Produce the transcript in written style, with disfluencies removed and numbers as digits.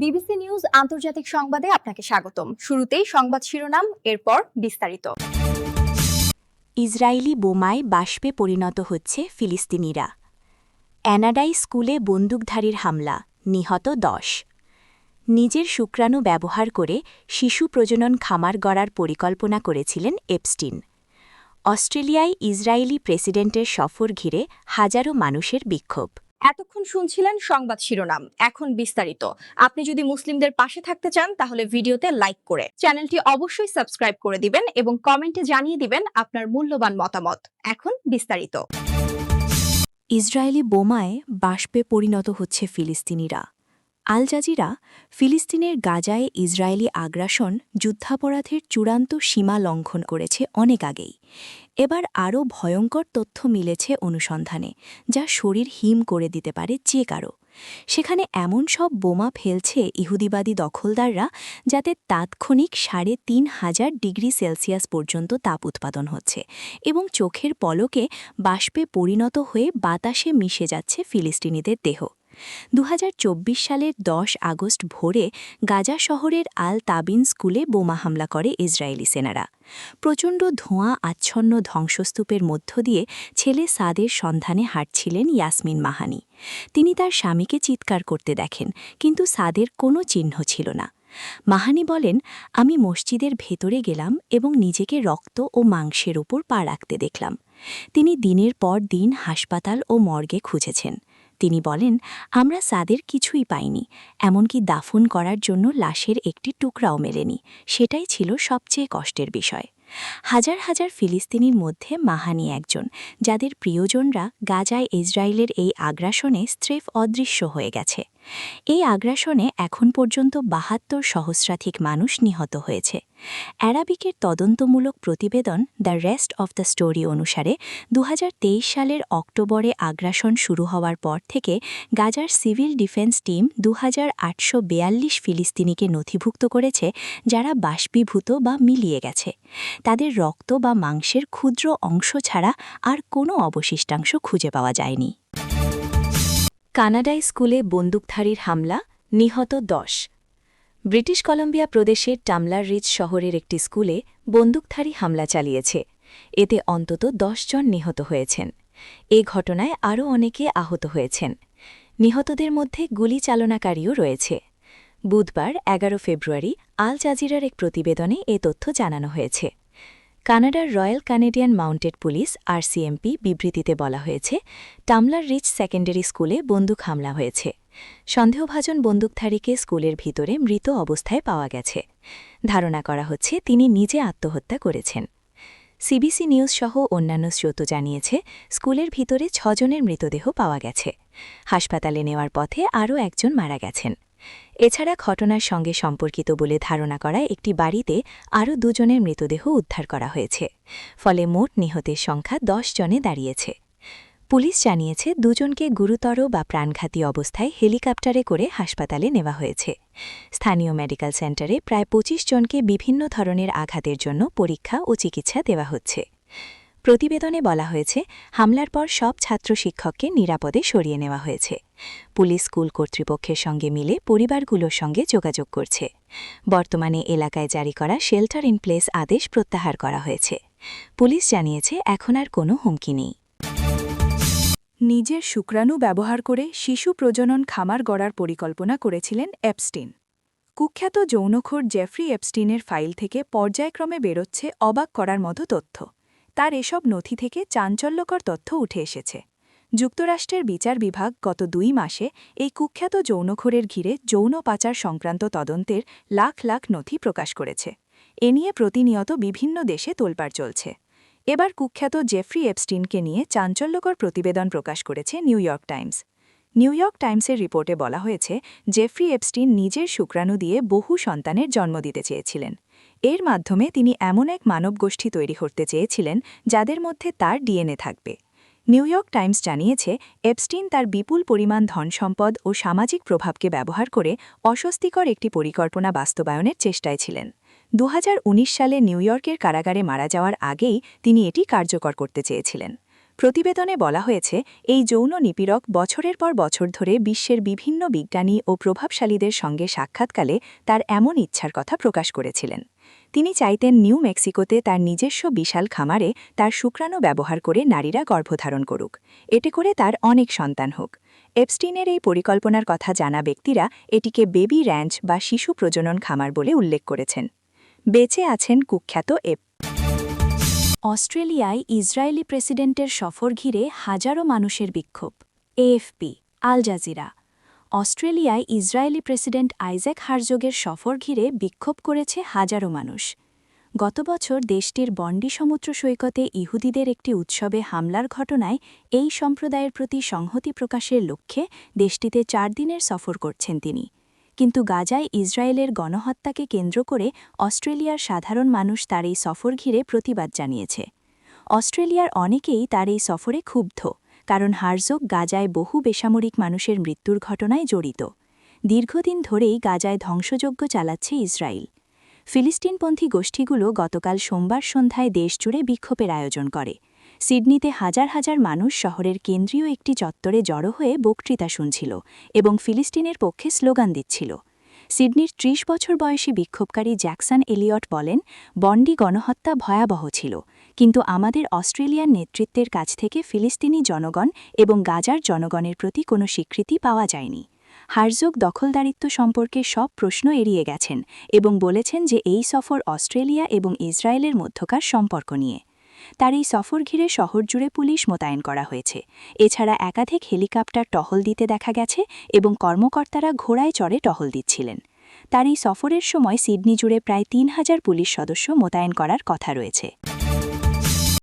BBC news আন্তর্জাতিক সংবাদে আপনাকে স্বাগতম। শুরুতেই সংবাদ শিরোনাম, এরপর বিস্তারিত। ইসরায়েলি বোমায় বাষ্পে পরিণত হচ্ছে ফিলিস্তিনিরা। অ্যানাডাই স্কুলে বন্দুকধারীর হামলা, নিহত 10। নিজের শুক্রাণু ব্যবহার করে শিশু প্রজনন খামার গড়ার পরিকল্পনা করেছিলেন এপস্টিন। অস্ট্রেলিয়ায় ইসরায়েলি প্রেসিডেন্টের সফর ঘিরে হাজারো মানুষের বিক্ষোভ। এতক্ষণ শুনছিলেন সংবাদ শিরোনাম, এখন বিস্তারিত। আপনি যদি মুসলিমদের পাশে থাকতে চান তাহলে ভিডিওতে লাইক করে চ্যানেলটি অবশ্যই সাবস্ক্রাইব করে দিবেন এবং কমেন্টে জানিয়ে দিবেন আপনার মূল্যবান মতামত। এখন বিস্তারিত। ইসরায়েলি বোমায় বাষ্পে পরিণত হচ্ছে ফিলিস্তিনিরা। আল জাজিরা ফিলিস্তিনের গাজায় ইসরায়েলি আগ্রাসন যুদ্ধাপরাধের চূড়ান্ত সীমা লঙ্ঘন করেছে অনেক আগেই। এবার আরও ভয়ঙ্কর তথ্য মিলেছে অনুসন্ধানে, যা শরীর হিম করে দিতে পারে যে কারো। সেখানে এমন সব বোমা ফেলছে ইহুদিবাদী দখলদাররা যাতে তাৎক্ষণিক ৩,৫০০ ডিগ্রি সেলসিয়াস পর্যন্ত তাপ উৎপাদন হচ্ছে এবং চোখের পলকে বাষ্পে পরিণত হয়ে বাতাসে মিশে যাচ্ছে ফিলিস্তিনিদের দেহ। ২০২৪ সালের ১০ আগস্ট ভোরে গাজা শহরের আল তাবিন স্কুলে বোমা হামলা করে ইসরায়েলি সেনারা। প্রচণ্ড ধোঁয়া আচ্ছন্ন ধ্বংসস্তূপের মধ্য দিয়ে ছেলে সাদের সন্ধানে হাঁটছিলেন ইয়াসমিন মাহানি। তিনি তার স্বামীকে চিৎকার করতে দেখেন, কিন্তু সাদের কোনো চিহ্ন ছিল না। মাহানি বলেন, আমি মসজিদের ভেতরে গেলাম এবং নিজেকে রক্ত ও মাংসের ওপর পা রাখতে দেখলাম। তিনি দিনের পর দিন হাসপাতাল ও মর্গে খুঁজেছেন। তিনি বলেন, আমরা সাদের কিছুই পাইনি, এমনকি দাফন করার জন্য লাশের একটি টুকরাও মেলেনি। সেটাই ছিল সবচেয়ে কষ্টের বিষয়। হাজার হাজার ফিলিস্তিনির মধ্যে মাহানি একজন, যাদের প্রিয়জনরা গাজায় ইসরায়েলের এই আগ্রাসনে স্রেফ অদৃশ্য হয়ে গেছে। এই আগ্রাসনে এখন পর্যন্ত ৭২ সহস্রাধিক মানুষ নিহত হয়েছে। অ্যারাবিকের তদন্তমূলক প্রতিবেদন the rest of the story অনুসারে ২০২৩ সালের অক্টোবরে আগ্রাসন শুরু হওয়ার পর থেকে গাজার সিভিল ডিফেন্স টিম ২৮৪২ ফিলিস্তিনিকে নথিভুক্ত করেছে, যারা বাষ্পীভূত বা মিলিয়ে গেছে। তাদের রক্ত বা মাংসের ক্ষুদ্র অংশ ছাড়া আর কোনো অবশিষ্টাংশ খুঁজে পাওয়া যায়নি। কানাডায় স্কুলে বন্দুকধারীর হামলা, নিহত 10। ব্রিটিশ কলাম্বিয়া প্রদেশের টামলার রিজ শহরের একটি স্কুলে বন্দুকধারী হামলা চালিয়েছে। এতে অন্তত 10 জন নিহত হয়েছেন। এ ঘটনায় আরও অনেকে আহত হয়েছেন। নিহতদের মধ্যে গুলি চালনাকারীও রয়েছে। বুধবার ১১ ফেব্রুয়ারি আল জাজিরার এক প্রতিবেদনে এ তথ্য জানানো হয়েছে। কানাডার royal Canadian mounted police RCMP বিবৃতিতে বলা হয়েছে, টামলার রিচ সেকেন্ডারি স্কুলে বন্দুক হামলা হয়েছে। সন্দেহভাজন বন্দুকধারীকে স্কুলের ভিতরে মৃত অবস্থায় পাওয়া গেছে। ধারণা করা হচ্ছে তিনি নিজে আত্মহত্যা করেছেন। সিবিসি নিউজ সহ অন্যান্য স্রোত জানিয়েছে, স্কুলের ভিতরে 6 জনের মৃতদেহ পাওয়া গেছে। হাসপাতালে নেওয়ার পথে আরও একজন মারা গেছেন। এছাড়া ঘটনার সঙ্গে সম্পর্কিত বলে ধারণা করা একটি বাড়িতে আরও 2 জনের মৃতদেহ উদ্ধার করা হয়েছে। ফলে মোট নিহতের সংখ্যা 10 জনে দাঁড়িয়েছে। পুলিশ জানিয়েছে, 2 জনকে গুরুতর বা প্রাণঘাতী অবস্থায় হেলিকপ্টারে করে হাসপাতালে নেওয়া হয়েছে। স্থানীয় মেডিকেল সেন্টারে প্রায় 25 জনকে বিভিন্ন ধরনের আঘাতের জন্য পরীক্ষা ও চিকিৎসা দেওয়া হচ্ছে। প্রতিবেদনে বলা হয়েছে, হামলার পর সব ছাত্র শিক্ষককে নিরাপদে সরিয়ে নেওয়া হয়েছে। পুলিশ স্কুল কর্তৃপক্ষের সঙ্গে মিলে পরিবারগুলোর সঙ্গে যোগাযোগ করছে। বর্তমানে এলাকায় জারি করা শেল্টার ইন প্লেস আদেশ প্রত্যাহার করা হয়েছে। পুলিশ জানিয়েছে, এখন আর কোনো হুমকি নেই। নিজের শুক্রাণু ব্যবহার করে শিশু প্রজনন খামার গড়ার পরিকল্পনা করেছিলেন এপস্টিন। কুখ্যাত যৌনখোর জেফ্রি এপস্টিনের ফাইল থেকে পর্যায়ক্রমে বেরোচ্ছে অবাক করার মতো তথ্য। তার এসব নথি থেকে চাঞ্চল্যকর তথ্য উঠে এসেছে। যুক্তরাষ্ট্রের বিচার বিভাগ গত 2 মাসে এই কুখ্যাত যৌনখোরের ঘিরে যৌন পাচার সংক্রান্ত তদন্তের লাখ লাখ নথি প্রকাশ করেছে। এ নিয়ে প্রতিনিয়ত বিভিন্ন দেশে তোলপাড় চলছে। এবার কুখ্যাত জেফ্রি এপস্টিনকে নিয়ে চাঞ্চল্যকর প্রতিবেদন প্রকাশ করেছে New York Times. New York টাইমসের রিপোর্টে বলা হয়েছে, জেফ্রি এপস্টিন নিজের শুক্রাণু দিয়ে বহু সন্তানের জন্ম দিতে চেয়েছিলেন। এর মাধ্যমে তিনি এমন এক মানবগোষ্ঠী তৈরি করতে চেয়েছিলেন যাদের মধ্যে তার ডিএনএ থাকবে। নিউ ইয়র্ক টাইমস জানিয়েছে, এপস্টিন তার বিপুল পরিমাণ ধনসম্পদ ও সামাজিক প্রভাবকে ব্যবহার করে অস্বস্তিকর একটি পরিকল্পনা বাস্তবায়নের চেষ্টায় ছিলেন। 2019 সালে নিউ ইয়র্কের কারাগারে মারা যাওয়ার আগেই তিনি এটি কার্যকর করতে চেয়েছিলেন। প্রতিবেদনে বলা হয়েছে এই যৌন নিপীড়ক বছরের পর বছর ধরে বিশ্বের বিভিন্ন বিজ্ঞানী ও প্রভাবশালীদের সঙ্গে সাক্ষাৎকালে তার এমন ইচ্ছার কথা প্রকাশ করেছিলেন। তিনি চাইতেন নিউ মেক্সিকোতে তার নিজস্ব বিশাল খামারে তার শুক্রাণু ব্যবহার করে নারীরা গর্ভধারণ করুক, এতে করে তার অনেক সন্তান হোক। এপস্টিনের এই পরিকল্পনার কথা জানা ব্যক্তিরা এটিকে বেবি র্যাঞ্চ বা শিশু প্রজনন খামার বলে উল্লেখ করেছেন। বেঁচে আছেন কুখ্যাত অস্ট্রেলিয়ায় ইসরায়েলি প্রেসিডেন্টের সফর ঘিরে হাজারো মানুষের বিক্ষোভ। AFP, Al Jazeera. অস্ট্রেলিয়ায় ইসরায়েলি প্রেসিডেন্ট আইজ্যাক হারজোগের সফর ঘিরে বিক্ষোভ করেছে হাজারো মানুষ। গত বছর দেশটির বন্ডি সমুদ্র সৈকতে ইহুদিদের একটি উৎসবে হামলার ঘটনায় এই সম্প্রদায়ের প্রতি সংহতি প্রকাশের লক্ষ্যে দেশটিতে 4 দিনের সফর করছেন তিনি। কিন্তু গাজায় ইসরায়েলের গণহত্যাকে কেন্দ্র করে অস্ট্রেলিয়ার সাধারণ মানুষ তার এই সফর ঘিরে প্রতিবাদ জানিয়েছে। অস্ট্রেলিয়ার অনেকেই তার এই সফরে ক্ষুব্ধ, কারণ হারজোগ গাজায় বহু বেসামরিক মানুষের মৃত্যুর ঘটনায় জড়িত। দীর্ঘদিন ধরেই গাজায় ধ্বংসযজ্ঞ চালাচ্ছে ইসরায়েল। ফিলিস্তিনপন্থী গোষ্ঠীগুলো গতকাল সোমবার সন্ধ্যায় দেশজুড়ে বিক্ষোভের আয়োজন করে। সিডনিতে হাজার হাজার মানুষ শহরের কেন্দ্রীয় একটি চত্বরে জড়ো হয়ে বক্তৃতা শুনছিল এবং ফিলিস্তিনের পক্ষে স্লোগান দিচ্ছিল। সিডনির ৩০ বছর বয়সী বিক্ষোভকারী জ্যাকসন এলিয়ট বলেন, বন্ডি গণহত্যা ভয়াবহ ছিল, কিন্তু আমাদের অস্ট্রেলিয়ান নেতৃত্বের কাছ থেকে ফিলিস্তিনি জনগণ এবং গাজার জনগণের প্রতি কোনো স্বীকৃতি পাওয়া যায়নি। হারজোগ দখলদারিত্ব সম্পর্কে সব প্রশ্ন এড়িয়ে গেছেন এবং বলেছেন যে এই সফর অস্ট্রেলিয়া এবং ইসরায়েলের মধ্যকার সম্পর্ক নিয়ে। তার এই সফর ঘিরে শহর জুড়ে পুলিশ মোতায়েন করা হয়েছে। এছাড়া একাধিক হেলিকপ্টার টহল দিতে দেখা গেছে এবং কর্মকর্তারা ঘোড়ায় চড়ে টহল দিচ্ছিলেন। তার এই সফরের সময় সিডনি জুড়ে প্রায় ৩,০০০ পুলিশ সদস্য মোতায়েন করার কথা রয়েছে।